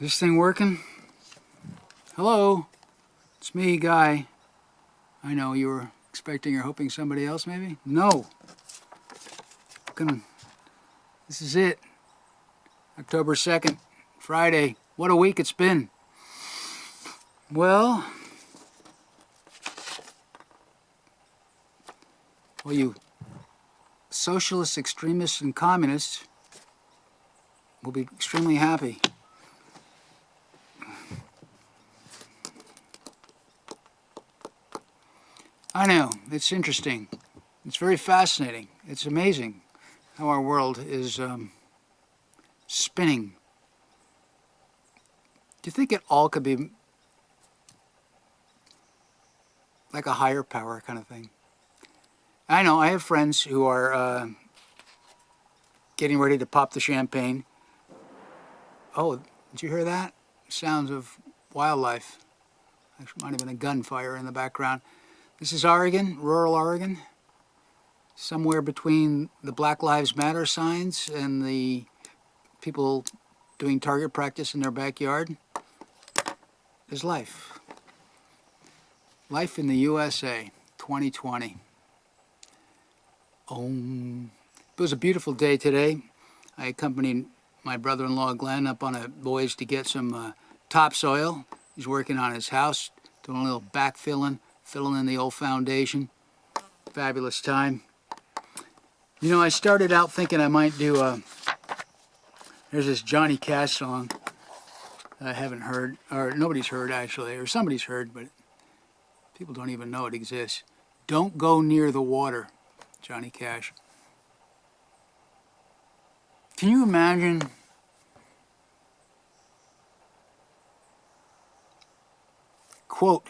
This thing working? Hello, it's me, Guy. I know you were expecting or hoping somebody else, maybe? No. This is it. October 2nd, Friday. What a week it's been. Well, you socialists, extremists, and communists will be extremely happy. I know, it's interesting. It's very fascinating. It's amazing how our world is spinning. Do you think it all could be like a higher power kind of thing? I know, I have friends who are getting ready to pop the champagne. Oh, did you hear that? Sounds of wildlife. Actually, might have been a gunfire in the background. This is Oregon, rural Oregon, somewhere between the Black Lives Matter signs and the people doing target practice in their backyard. There's life. Life in the USA, 2020. It was a beautiful day today. I accompanied my brother-in-law Glenn up on a voyage to get some topsoil. He's working on his house, doing a little backfilling, filling in the old foundation. Fabulous time. You know, I started out thinking I might do there's this Johnny Cash song that I haven't heard, or nobody's heard actually, or somebody's heard, but people don't even know it exists. Don't Go Near the Water, Johnny Cash. Can you imagine quote,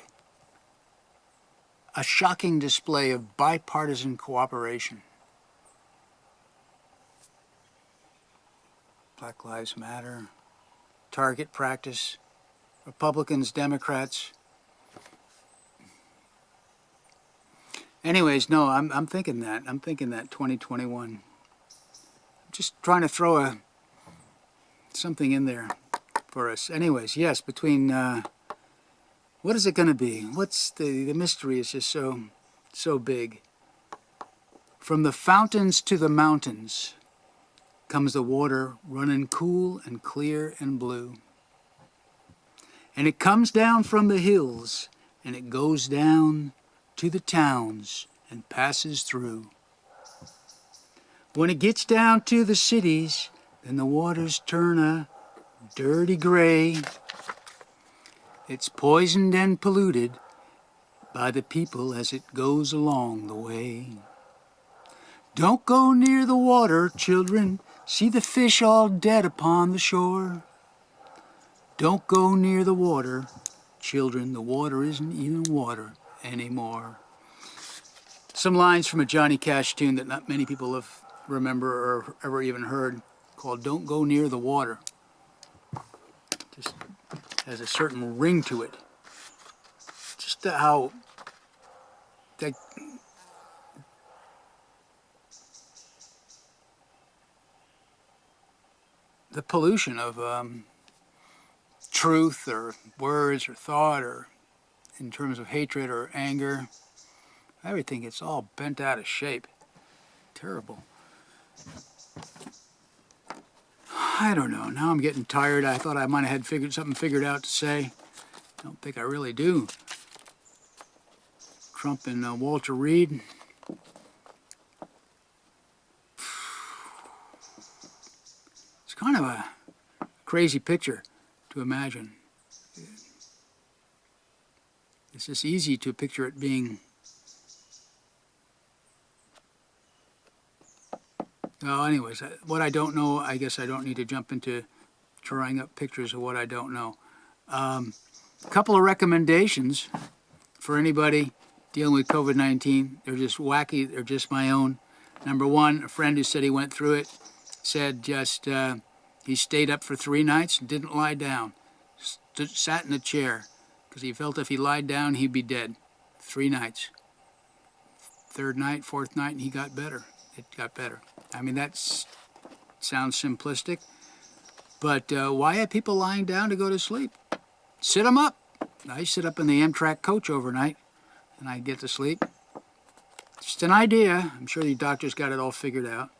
a shocking display of bipartisan cooperation? Black Lives Matter, target practice, Republicans, Democrats. Anyways, no, I'm thinking that. I'm thinking that 2021. Just trying to throw something in there for us. Anyways, yes, between what is it going to be? What's the mystery is just so big. From the fountains to the mountains comes the water running cool and clear and blue. And it comes down from the hills and it goes down to the towns and passes through. When it gets down to the cities, then the waters turn a dirty gray. It's poisoned and polluted by the people as it goes along the way. Don't go near the water, children. See the fish all dead upon the shore. Don't go near the water, children. The water isn't even water anymore. Some lines from a Johnny Cash tune that not many people have remember or ever even heard, called Don't Go Near the Water. Just has a certain ring to it. Just how that the pollution of truth or words or thought or in terms of hatred or anger, everything gets all bent out of shape. Terrible. I don't know. Now I'm getting tired. I thought I might have had something figured out to say. I don't think I really do. Trump and Walter Reed. It's kind of a crazy picture to imagine. It's just easy to picture it being. Well, anyways, what I don't know, I guess I don't need to jump into drawing up pictures of what I don't know. A couple of recommendations for anybody dealing with COVID-19. They're just wacky. They're just my own. Number one, a friend who said he went through it said just he stayed up for 3 nights and didn't lie down. Sat in a chair because he felt if he lied down, he'd be dead. 3 nights. Third night, fourth night, and he got better. It got better. I mean, that sounds simplistic, But why are people lying down to go to sleep? Sit them up. I sit up in the Amtrak coach overnight, and I get to sleep. Just an idea. I'm sure the doctors got it all figured out.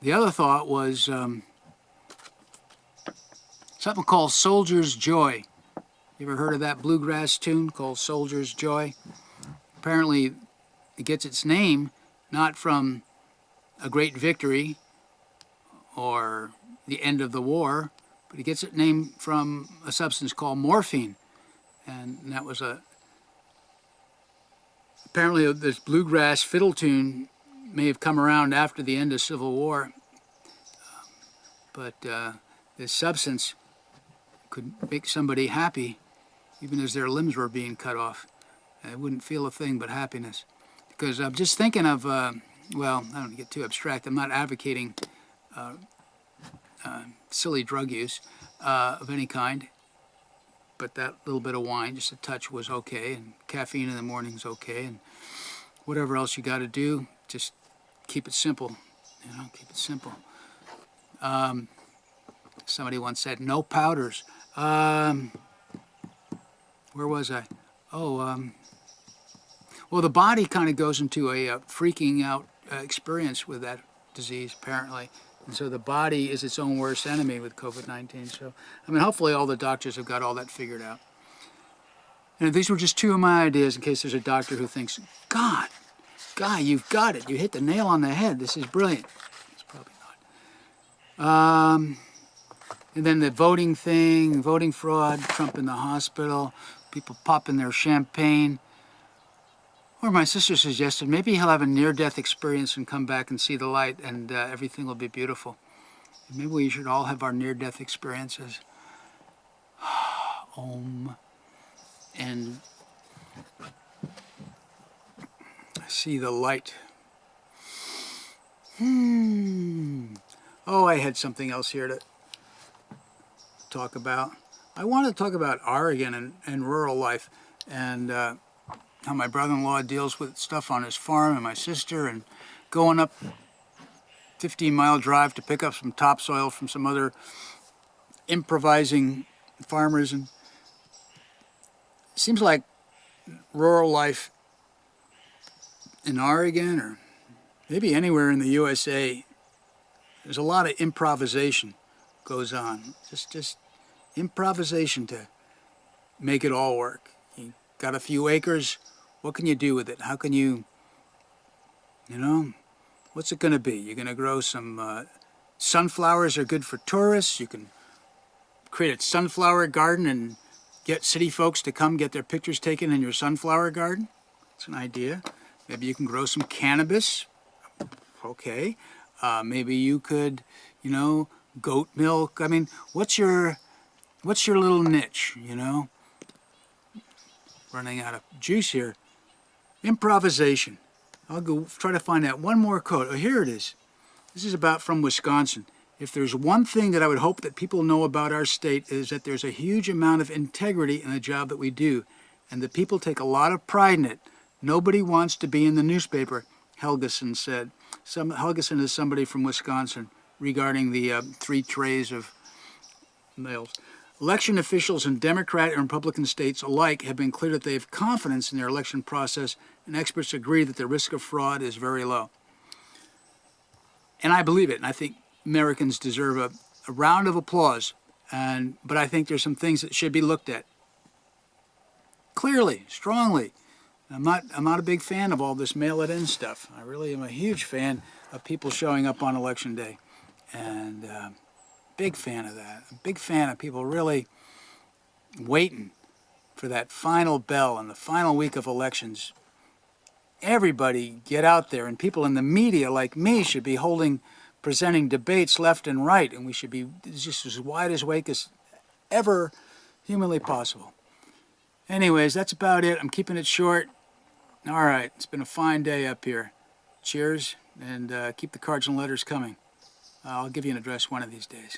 The other thought was something called Soldier's Joy. You ever heard of that bluegrass tune called Soldier's Joy? Apparently, it gets its name not from a great victory or the end of the war, but it gets its name from a substance called morphine. And that was apparently this bluegrass fiddle tune may have come around after the end of Civil War, but this substance could make somebody happy even as their limbs were being cut off. They wouldn't feel a thing but happiness. Because I'm just thinking of, well, I don't get too abstract. I'm not advocating silly drug use of any kind, but that little bit of wine, just a touch, was okay, and caffeine in the morning is okay, and whatever else you got to do, just keep it simple, keep it simple. Somebody once said, no powders. Where was I? Well, the body kind of goes into a freaking out experience with that disease, apparently. And so the body is its own worst enemy with COVID-19. So, I mean, hopefully all the doctors have got all that figured out. And these were just two of my ideas in case there's a doctor who thinks, God, Guy, you've got it. You hit the nail on the head. This is brilliant. It's probably not. And then the voting thing, voting fraud, Trump in the hospital, people popping their champagne. Or my sister suggested maybe he'll have a near-death experience and come back and see the light, and everything will be beautiful. Maybe we should all have our near-death experiences. Om. And see the light. Oh, I had something else here to talk about. I wanted to talk about Oregon and rural life, and how my brother-in-law deals with stuff on his farm, and my sister, and going up 15-mile drive to pick up some topsoil from some other improvising farmers. And it seems like rural life in Oregon, or maybe anywhere in the USA, there's a lot of improvisation goes on. Just improvisation to make it all work. You got a few acres, what can you do with it? How can you what's it going to be? You're going to grow some sunflowers are good for tourists. You can create a sunflower garden and get city folks to come get their pictures taken in your sunflower garden. It's an idea. Maybe you can grow some cannabis. Okay. Maybe you could, goat milk. I mean, what's your little niche, Running out of juice here. Improvisation. I'll go try to find out one more quote. Oh, here it is. This is from Wisconsin. If there's one thing that I would hope that people know about our state is that there's a huge amount of integrity in the job that we do, and that people take a lot of pride in it. Nobody wants to be in the newspaper, Helgeson said. Helgeson is somebody from Wisconsin regarding the 3 trays of mails. Election officials in Democrat and Republican states alike have been clear that they have confidence in their election process, and experts agree that the risk of fraud is very low. And I believe it, and I think Americans deserve a round of applause. But I think there's some things that should be looked at clearly, strongly. I'm not a big fan of all this mail-it-in stuff. I really am a huge fan of people showing up on Election Day, and big fan of that. A big fan of people really waiting for that final bell in the final week of elections. Everybody get out there, and people in the media like me should be presenting debates left and right, and we should be just as wide awake as ever humanly possible. Anyways, that's about it. I'm keeping it short. All right, it's been a fine day up here. Cheers, and keep the cards and letters coming. I'll give you an address one of these days.